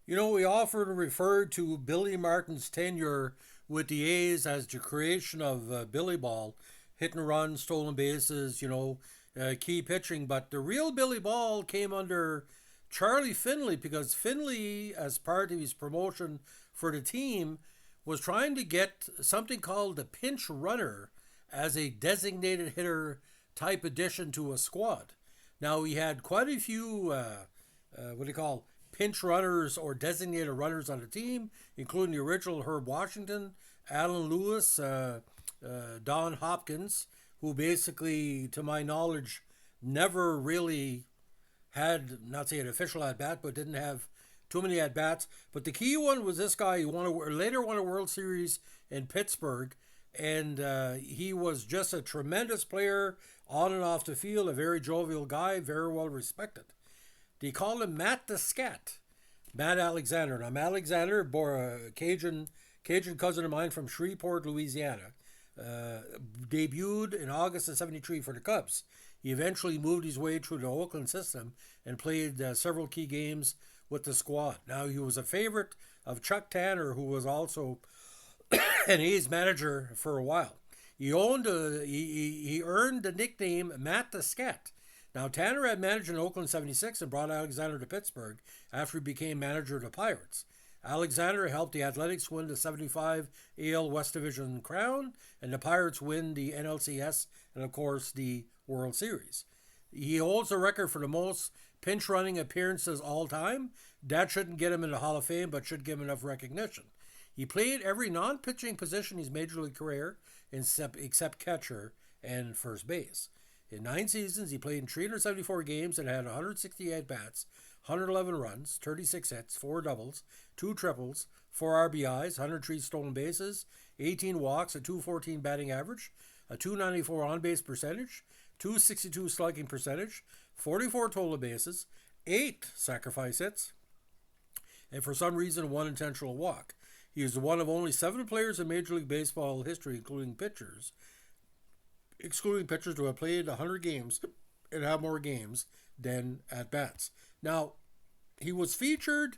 We often refer to Billy Martin's tenure with the A's as the creation of Billy Ball, hit and run, stolen bases, key pitching. But the real Billy Ball came under Charlie Finley because Finley, as part of his promotion for the team, was trying to get something called the pinch runner as a designated hitter type addition to a squad. Now, he had quite a few, what do you call, pinch runners or designated runners on the team, including the original Herb Washington, Alan Lewis, Don Hopkins, who basically, to my knowledge, never really had, not say an official at bat, but didn't have too many at bats. But the key one was this guy who later won a World Series in Pittsburgh, and he was just a tremendous player on and off the field, a very jovial guy, very well respected. They call him Matt the Scat, Matt Alexander. Now, Matt Alexander, bore a Cajun cousin of mine from Shreveport, Louisiana, debuted in August of '73 for the Cubs. He eventually moved his way through the Oakland system and played several key games with the squad. Now, he was a favorite of Chuck Tanner, who was also an A's manager for a while. He earned the nickname Matt the Scat. Now, Tanner had managed in Oakland '76 and brought Alexander to Pittsburgh after he became manager of the Pirates. Alexander helped the Athletics win the '75 AL West Division crown, and the Pirates win the NLCS and, of course, the World Series. He holds the record for the most pinch running appearances all time. That shouldn't get him in the Hall of Fame, but should give him enough recognition. He played every non-pitching position in his major league career, except catcher and first base. In 9 seasons, he played in 374 games and had 168 at-bats, 111 runs, 36 hits, 4 doubles, 2 triples, 4 RBIs, 103 stolen bases, 18 walks, a 214 batting average, a 294 on-base percentage, 262 slugging percentage, 44 total bases, 8 sacrifice hits, and for some reason 1 intentional walk. He is one of only 7 players in Major League Baseball history, excluding pitchers who have played 100 games and have more games than at bats. Now, he was featured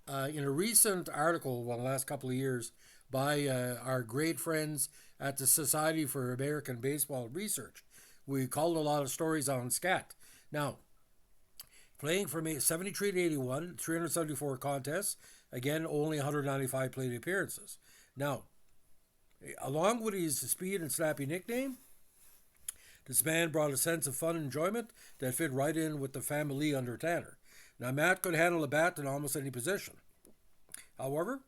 in a recent article, the last couple of years, by our great friends at the Society for American Baseball Research. We called a lot of stories on Scat. Now, playing from 73 to 81, 374 contests, again, only 195 plate appearances. Now, along with his speed and snappy nickname, this man brought a sense of fun and enjoyment that fit right in with the family under Tanner. Now, Matt could handle a bat in almost any position. However,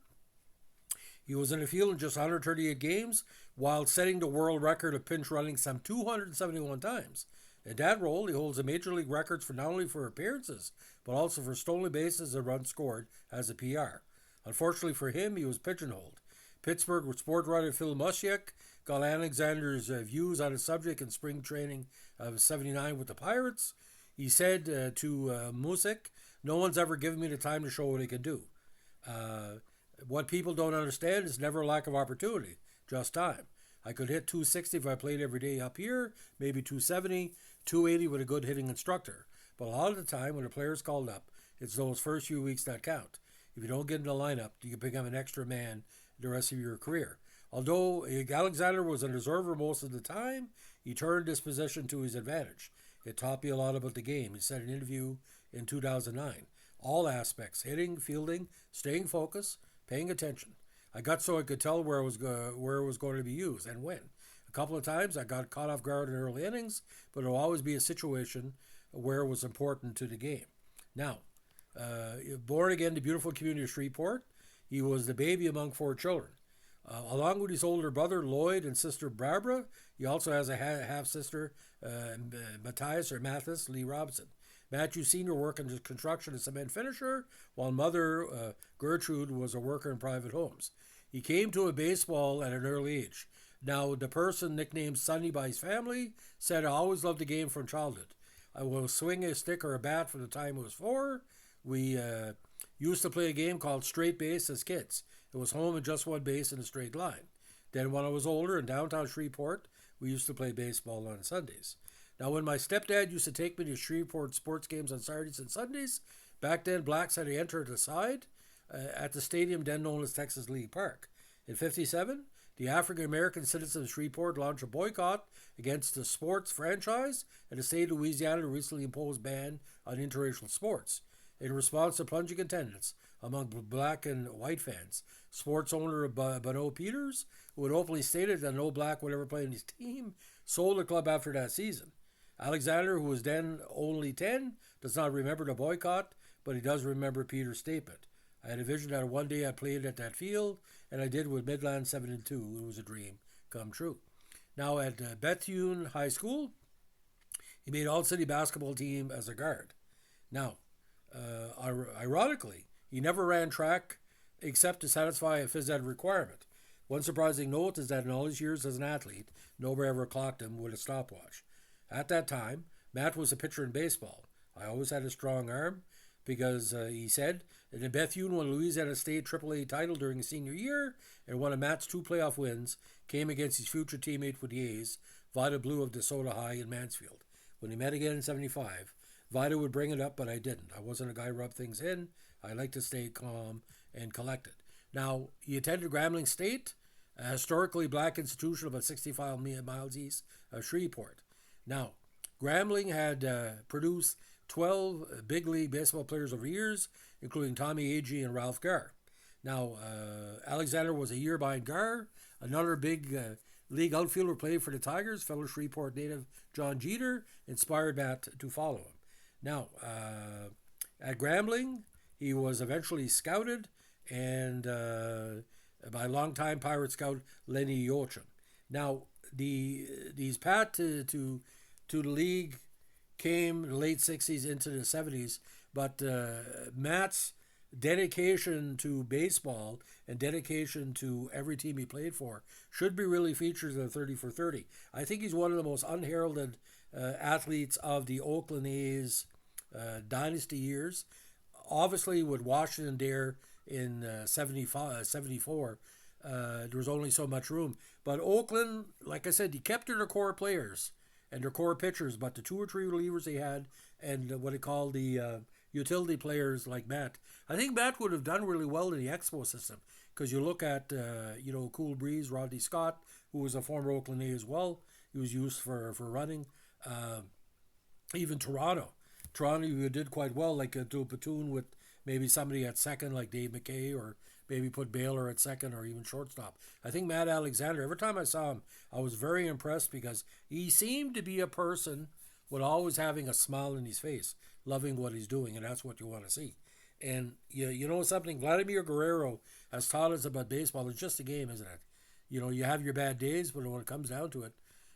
he was in the field in just 138 games while setting the world record of pinch running some 271 times. In that role, he holds the major league records for not only for appearances, but also for stolen bases and runs scored as a PR. Unfortunately for him, he was pigeonholed. Pittsburgh sport writer Phil Musiek got Alexander's views on the subject in spring training of '79 with the Pirates. He said to Musiek, "No one's ever given me the time to show what I can do. What people don't understand is never a lack of opportunity, just time. I could hit 260 if I played every day up here, maybe 270, 280 with a good hitting instructor. But a lot of the time when a player's called up, it's those first few weeks that count. If you don't get in the lineup, you become an extra man the rest of your career." Although Alexander was an observer most of the time, he turned this position to his advantage. It taught me a lot about the game, he said in an interview in 2009. All aspects, hitting, fielding, staying focused, paying attention. I got so I could tell where it was going to be used and when. A couple of times I got caught off guard in early innings, but it'll always be a situation where it was important to the game. Now, born again in the beautiful community of Shreveport, he was the baby among 4 children. Along with his older brother Lloyd and sister Barbara, he also has a half-sister, Mathis Lee Robinson. Matthew Sr. worked in construction as a cement finisher, while mother Gertrude was a worker in private homes. He came to a baseball at an early age. Now, the person nicknamed Sonny by his family said, "I always loved the game from childhood. I will swing a stick or a bat from the time I was 4. We used to play a game called straight base as kids. It was home and just one base in a straight line. Then when I was older in downtown Shreveport, we used to play baseball on Sundays. Now, when my stepdad used to take me to Shreveport sports games on Saturdays and Sundays, back then blacks had to enter at the side. at the stadium then known as Texas League Park. In 57, the African American citizens of Shreveport launched a boycott against the sports franchise, and the state of Louisiana recently imposed ban on interracial sports. In response to plunging attendance among black and white fans, sports owner Bonneau Peters, who had openly stated that no black would ever play in his team, sold the club after that season. Alexander, who was then only 10, does not remember the boycott, but he does remember Peters' statement. I had a vision that one day I played at that field, and I did with Midland 7-2. It was a dream come true. Now at Bethune High School, he made all-city basketball team as a guard. Now, ironically, he never ran track except to satisfy a phys ed requirement. One surprising note is that in all his years as an athlete, nobody ever clocked him with a stopwatch. At that time, Matt was a pitcher in baseball. I always had a strong arm because he said that in Bethune won Louisiana State AAA title during his senior year, and one of Matt's 2 playoff wins came against his future teammate with the A's, Vida Blue of DeSoto High in Mansfield. When he met again in 75, Vida would bring it up, but I didn't. I wasn't a guy who rubbed things in. I like to stay calm and collected. Now, he attended Grambling State, a historically black institution about 65 miles east of Shreveport. Now, Grambling had produced 12 big league baseball players over years, including Tommy Agee and Ralph Garr. Now, Alexander was a year behind Garr. Another big league outfielder played for the Tigers, fellow Shreveport native John Jeter, inspired Matt to follow him. Now, at Grambling, he was eventually scouted and by longtime Pirate scout Lenny Yochum. Now, these paths to the league came in the late 60s into the 70s, but Matt's dedication to baseball and dedication to every team he played for should be really featured in the 30 for 30. I think he's one of the most unheralded athletes of the Oakland A's dynasty years. Obviously, with Washington there in 74, there was only so much room. But Oakland, like I said, he kept their core players and their core pitchers, but the 2 or 3 relievers they had and what they call the utility players like Matt. I think Matt would have done really well in the Expo system because you look at, Cool Breeze, Rodney Scott, who was a former Oakland A as well. He was used for running. Even Toronto, you did quite well, like do a platoon with maybe somebody at second like Dave McKay, or maybe put Baylor at second or even shortstop. I think Matt Alexander, every time I saw him, I was very impressed because he seemed to be a person with always having a smile in his face, loving what he's doing, and that's what you want to see. And you know something, Vladimir Guerrero has taught us about baseball. It's just a game, isn't it? You have your bad days, but when it comes down to it,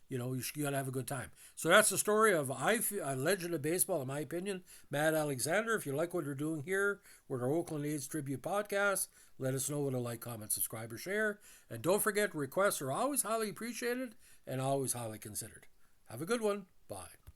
you got to have a good time. So that's the story of a legend of baseball, in my opinion, Matt Alexander. If you like what we're doing here with our Oakland A's Tribute podcast, let us know with a like, comment, subscribe, or share. And don't forget, requests are always highly appreciated and always highly considered. Have a good one. Bye.